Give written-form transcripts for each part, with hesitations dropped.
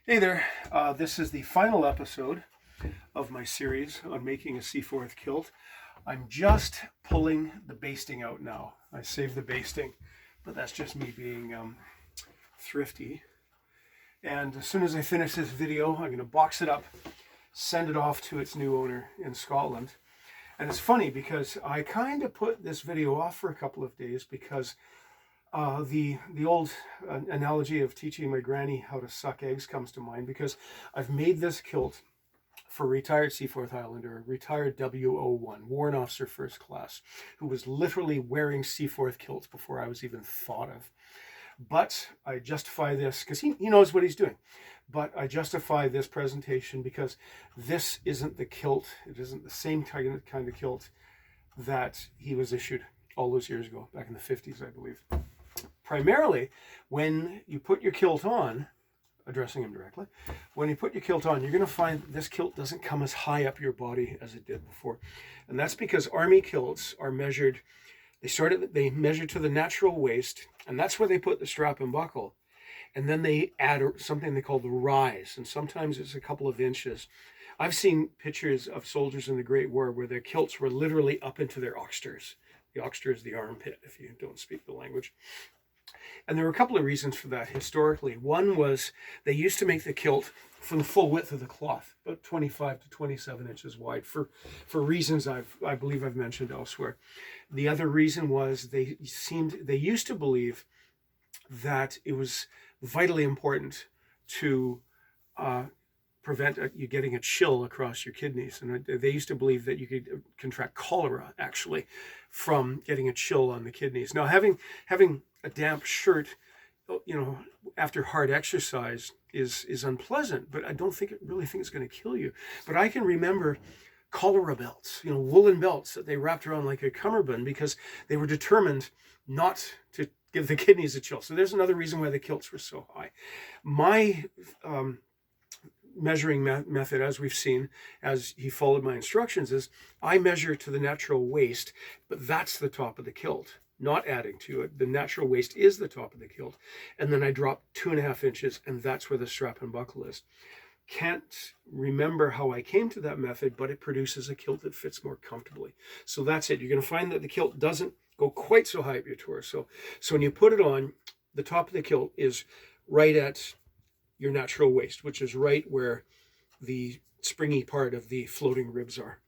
Hey there, this is the final episode of my series on making a Seaforth kilt. I'm just pulling the basting out now. I saved the basting, but that's just me being thrifty. And as soon as I finish this video, I'm going to box it up, send it off to its new owner in Scotland. And it's funny because I kind of put this video off for a couple of days because the old analogy of teaching my granny how to suck eggs comes to mind, because I've made this kilt for a retired Seaforth Islander, a retired W01, Warrant Officer First Class, who was literally wearing Seaforth kilts before I was even thought of. But I justify this because he knows what he's doing. But I justify this presentation because this isn't the kilt. It isn't the same kind of kilt that he was issued all those years ago, back in the 50s, I believe. Primarily, when you put your kilt on, addressing him directly, when you put your kilt on, you're going to find this kilt doesn't come as high up your body as it did before. And that's because Army kilts are measured, they measure to the natural waist, and that's where they put the strap and buckle. And then they add something they call the rise, and sometimes it's a couple of inches. I've seen pictures of soldiers in the Great War where their kilts were literally up into their oxters. The oxter is the armpit, if you don't speak the language. And there were a couple of reasons for that historically. One was they used to make the kilt from the full width of the cloth, about 25 to 27 inches wide, for reasons I believe I've mentioned elsewhere. The other reason was they used to believe that it was vitally important to prevent you getting a chill across your kidneys. And they used to believe that you could contract cholera, actually, from getting a chill on the kidneys. Now, having a damp shirt, after hard exercise is unpleasant, but I don't really think it's going to kill you. But I can remember cholera belts, woolen belts that they wrapped around like a cummerbund because they were determined not to give the kidneys a chill. So there's another reason why the kilts were so high. My measuring method, as we've seen, as he followed my instructions, is I measure to the natural waist, but that's the top of the kilt, not adding to it. The natural waist is the top of the kilt. And then I drop 2.5 inches, and that's where the strap and buckle is. Can't remember how I came to that method, but it produces a kilt that fits more comfortably. So that's it. You're going to find that the kilt doesn't go quite so high up your torso. So when you put it on, the top of the kilt is right at your natural waist, which is right where the springy part of the floating ribs are.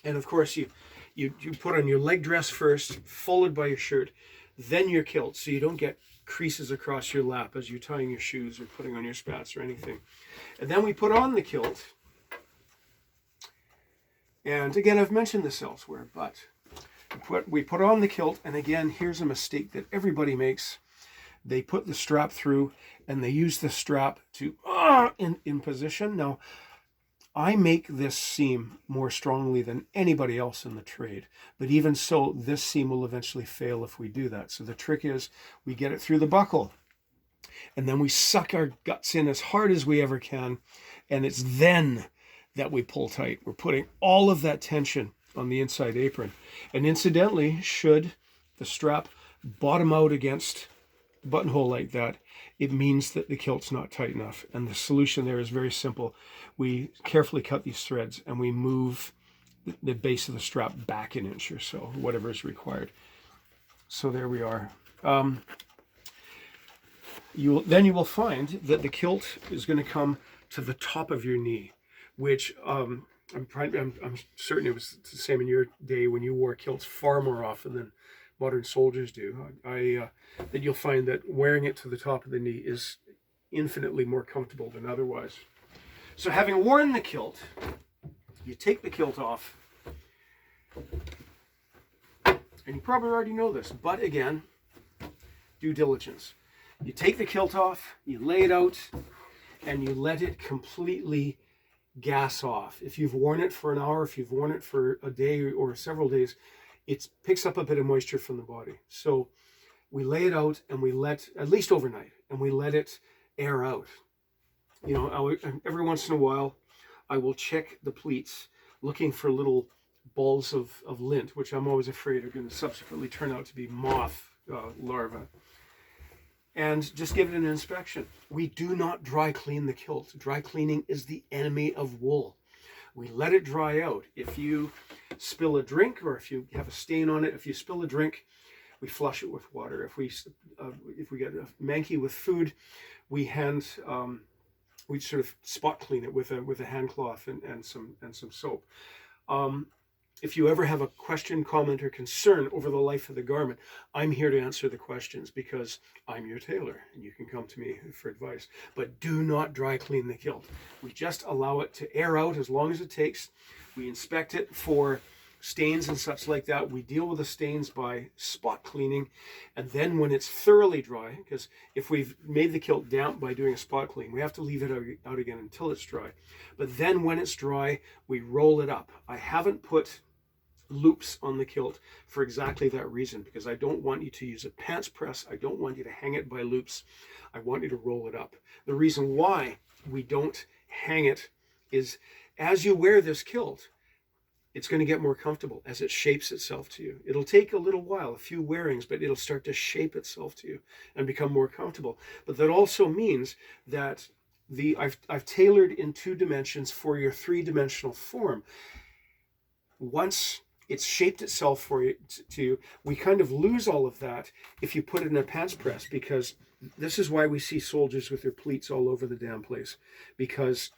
And of course, you put on your leg dress first, followed by your shirt, then your kilt, so you don't get creases across your lap as you're tying your shoes or putting on your spats or anything. And then we put on the kilt. And again, I've mentioned this elsewhere, but we put on the kilt, and again, here's a mistake that everybody makes. They put the strap through, and they use the strap to in position. Now, I make this seam more strongly than anybody else in the trade, but even so, this seam will eventually fail if we do that. So the trick is we get it through the buckle, and then we suck our guts in as hard as we ever can, and it's then that we pull tight. We're putting all of that tension on the inside apron. And incidentally, should the strap bottom out against the buttonhole like that, it means that the kilt's not tight enough. And the solution there is very simple. We carefully cut these threads and we move the base of the strap back an inch or so, whatever is required. So there we are. Then you will find that the kilt is going to come to the top of your knee, which I'm certain it was the same in your day when you wore kilts far more often than modern soldiers do. That you'll find that wearing it to the top of the knee is infinitely more comfortable than otherwise. So having worn the kilt, you take the kilt off, and you probably already know this, but again, due diligence. You take the kilt off, you lay it out, and you let it completely gas off. If you've worn it for an hour, if you've worn it for a day or several days, it picks up a bit of moisture from the body. So we lay it out and we let, at least overnight, and we let it air out. Every once in a while, I will check the pleats looking for little balls of lint, which I'm always afraid are going to subsequently turn out to be moth larvae. and just give it an inspection. We do not dry clean the kilt. Dry cleaning is the enemy of wool. We let it dry out. If you spill a drink, or if you have a stain on it, if you spill a drink, we flush it with water. If we get a manky with food, we sort of spot clean it with a hand cloth and some soap. If you ever have a question, comment, or concern over the life of the garment, I'm here to answer the questions because I'm your tailor and you can come to me for advice. But do not dry clean the kilt. We just allow it to air out as long as it takes. We inspect it for stains and such like that. We deal with the stains by spot cleaning. And then when it's thoroughly dry, because if we've made the kilt damp by doing a spot clean, we have to leave it out again until it's dry. But then when it's dry, we roll it up. I haven't put loops on the kilt for exactly that reason, because I don't want you to use a pants press. I don't want you to hang it by loops. I want you to roll it up. The reason why we don't hang it is as you wear this kilt, it's going to get more comfortable as it shapes itself to you. It'll take a little while, a few wearings, but it'll start to shape itself to you and become more comfortable. But that also means that I've tailored in 2 dimensions for your 3-dimensional form. Once it's shaped itself for you, we kind of lose all of that if you put it in a pants press, because this is why we see soldiers with their pleats all over the damn place, because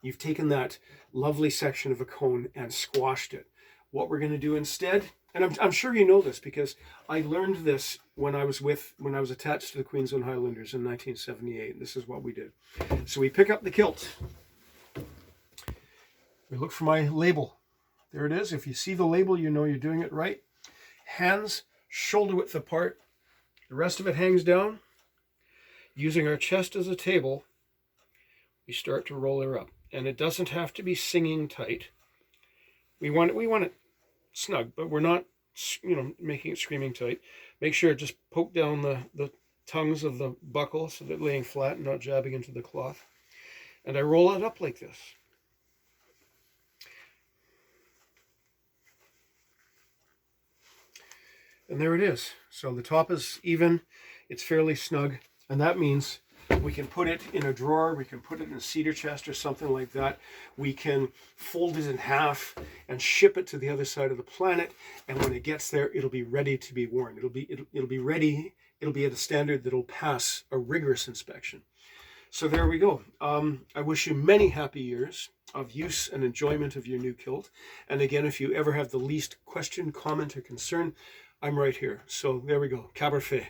you've taken that lovely section of a cone and squashed it. What we're going to do instead, and I'm sure you know this because I learned this when I was attached to the Queens and Highlanders in 1978. This is what we did. So we pick up the kilt. We look for my label. There it is. If you see the label, you know you're doing it right. Hands shoulder width apart. The rest of it hangs down. Using our chest as a table, we start to roll her up. And it doesn't have to be singing tight. We want it snug, but we're not, making it screaming tight. Make sure just poke down the tongues of the buckle so that laying flat and not jabbing into the cloth. And I roll it up like this. And there it is. So the top is even, it's fairly snug, and that means we can put it in a drawer, we can put it in a cedar chest or something like that. We can fold it in half and ship it to the other side of the planet, and when it gets there, it'll be ready to be worn. It'll be ready, it'll be at a standard that'll pass a rigorous inspection. So there we go. I wish you many happy years of use and enjoyment of your new kilt. And again, if you ever have the least question, comment, or concern, I'm right here. So there we go. Caberfait.